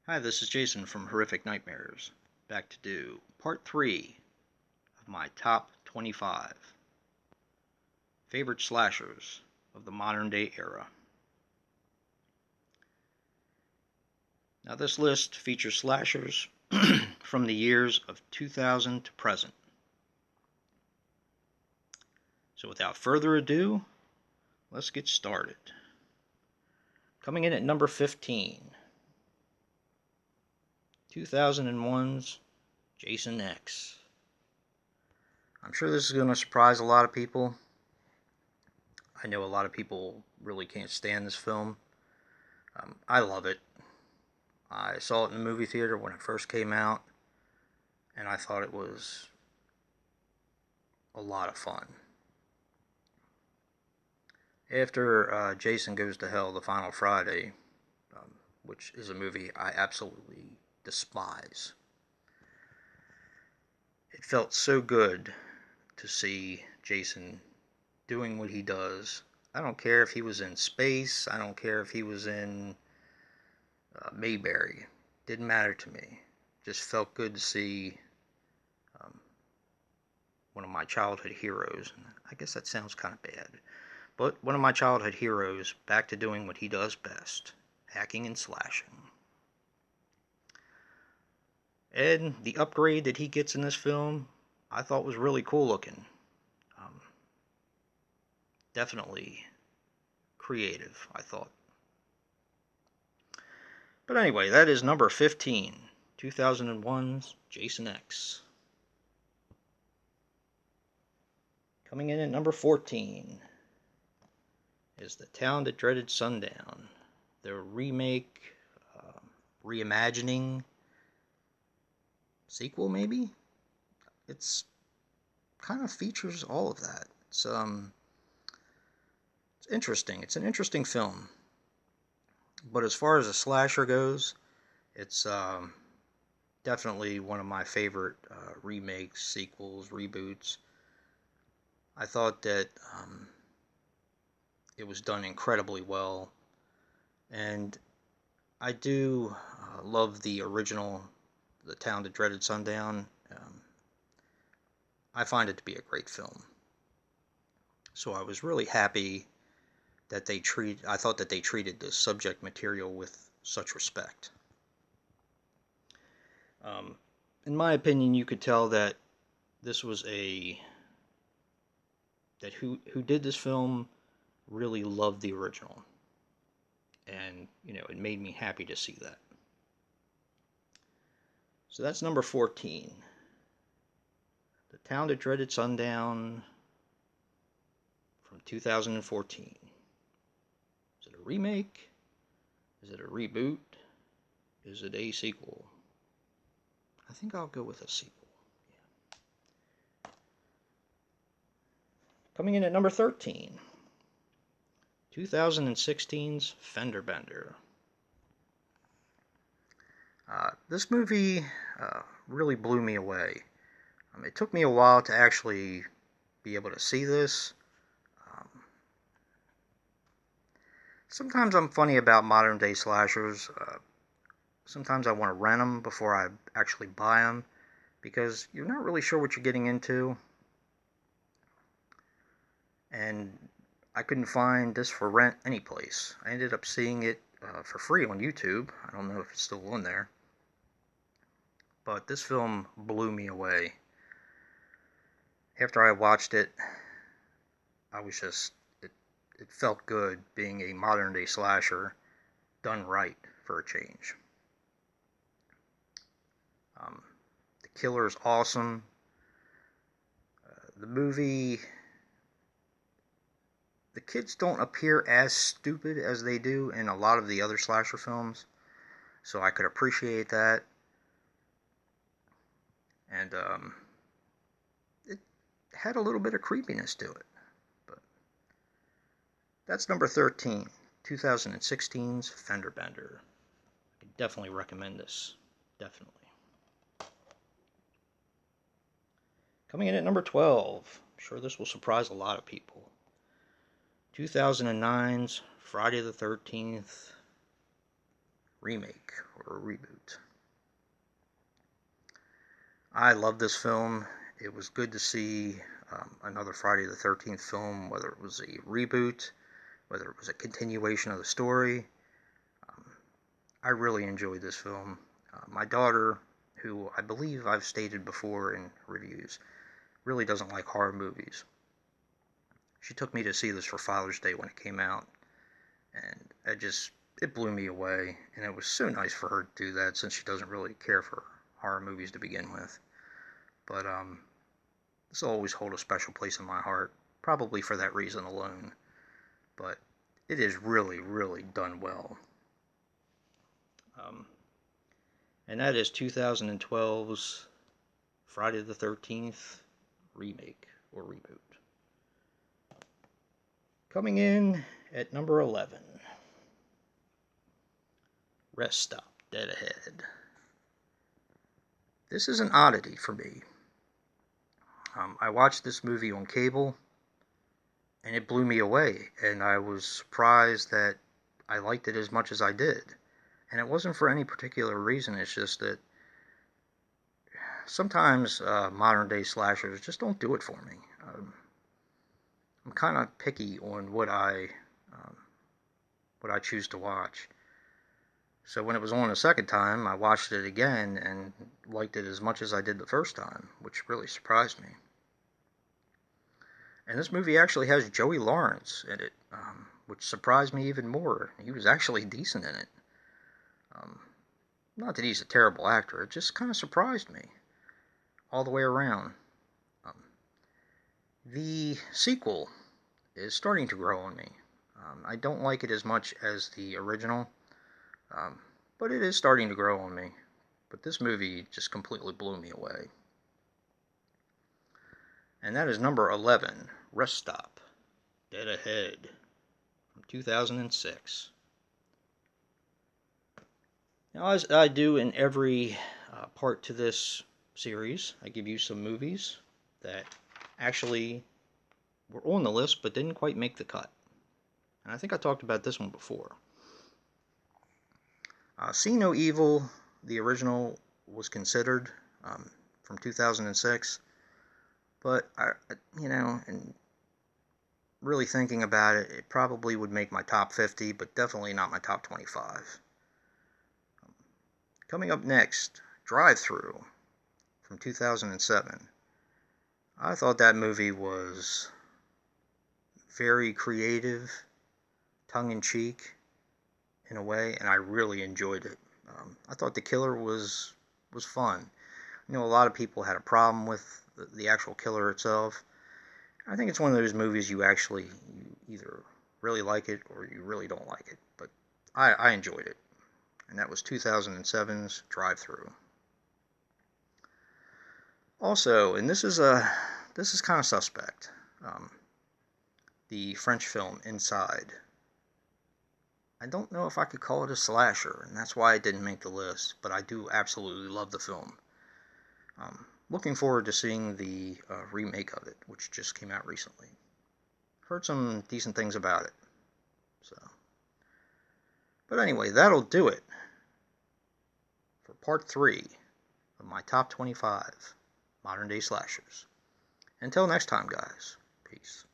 Hi, this is Jason from Horrific Nightmares, back to do part 3 of my top 25 favorite slashers of the modern day era. Now this list features slashers from the years of 2000 to present. So without further ado, let's get started. Coming in at number 15, 2001's Jason X. I'm sure this is going to surprise a lot of people. I know a lot of people really can't stand this film. I love it. I saw it in the movie theater when it first came out, and I thought it was a lot of fun. After Jason Goes to Hell, The Final Friday, which is a movie I absolutely despise, it felt so good to see Jason doing what he does. I don't care if he was in space, I don't care if he was in Mayberry. Didn't matter to me. Just felt good to see one of my childhood heroes. I guess that sounds kind of bad, but one of my childhood heroes back to doing what he does best, hacking and slashing. And the upgrade that he gets in this film, I thought was really cool looking. Definitely creative, I thought. But anyway, that is number 15, 2001's Jason X. Coming in at number 14 is The Town That Dreaded Sundown, the remake, reimagining, sequel maybe? It's kind of features all of that. It's interesting. It's an interesting film. But as far as a slasher goes, it's definitely one of my favorite remakes, sequels, reboots. I thought that it was done incredibly well, and I do love the original, The Town That Dreaded Sundown. I find it to be a great film. So I was really happy that I thought that they treated the subject material with such respect. In my opinion, you could tell that this was that who did this film really loved the original. And, it made me happy to see that. So that's number 14. The Town That Dreaded Sundown from 2014. Is it a remake? Is it a reboot? Is it a sequel? I think I'll go with a sequel. Yeah. Coming in at number 13, 2016's Fender Bender. This movie really blew me away. It took me a while to actually be able to see this. Sometimes I'm funny about modern day slashers. Sometimes I want to rent them before I actually buy them, because you're not really sure what you're getting into. And I couldn't find this for rent anyplace. I ended up seeing it for free on YouTube. I don't know if it's still on there. But this film blew me away. After I watched it, I was just, it felt good being a modern day slasher done right for a change. The killer is awesome. The movie, the kids don't appear as stupid as they do in a lot of the other slasher films, so I could appreciate that. And it had a little bit of creepiness to it. But that's number 13, 2016's Fender Bender. I can definitely recommend this. Definitely. Coming in at number 12, I'm sure this will surprise a lot of people, 2009's Friday the 13th remake or a reboot. I love this film. It was good to see another Friday the 13th film, whether it was a reboot, whether it was a continuation of the story. I really enjoyed this film. My daughter, who I believe I've stated before in reviews, really doesn't like horror movies. She took me to see this for Father's Day when it came out, and it blew me away, and it was so nice for her to do that since she doesn't really care for horror movies to begin with. But this will always hold a special place in my heart, probably for that reason alone. But it is really, really done well. And that is 2012's Friday the 13th remake or reboot. Coming in at number 11, Rest Stop, Dead Ahead. This is an oddity for me. I watched this movie on cable, and it blew me away, and I was surprised that I liked it as much as I did. And it wasn't for any particular reason, it's just that sometimes modern day slashers just don't do it for me. I'm kind of picky on what I choose to watch. So when it was on a second time, I watched it again and liked it as much as I did the first time, which really surprised me. And this movie actually has Joey Lawrence in it, which surprised me even more. He was actually decent in it. Not that he's a terrible actor, it just kind of surprised me all the way around. The sequel is starting to grow on me. I don't like it as much as the original, but it is starting to grow on me. But this movie just completely blew me away. And that is number 11, Rest Stop, Dead Ahead, from 2006. Now, as I do in every part to this series, I give you some movies that actually were on the list but didn't quite make the cut. And I think I talked about this one before. See No Evil, the original, was considered from 2006. But, and really thinking about it, it probably would make my top 50, but definitely not my top 25. Coming up next, Drive-Thru from 2007. I thought that movie was very creative, tongue-in-cheek in a way, and I really enjoyed it. I thought the killer was fun. I know a lot of people had a problem with the actual killer itself. I think it's one of those movies you either really like it or you really don't like it. But I enjoyed it. And that was 2007's Drive-Thru. Also, and this is kind of suspect, the French film Inside. I don't know if I could call it a slasher, and that's why it didn't make the list, but I do absolutely love the film. Looking forward to seeing the remake of it, which just came out recently. Heard some decent things about it. But anyway, that'll do it for part 3 of my top 25 modern day slashers. Until next time, guys. Peace.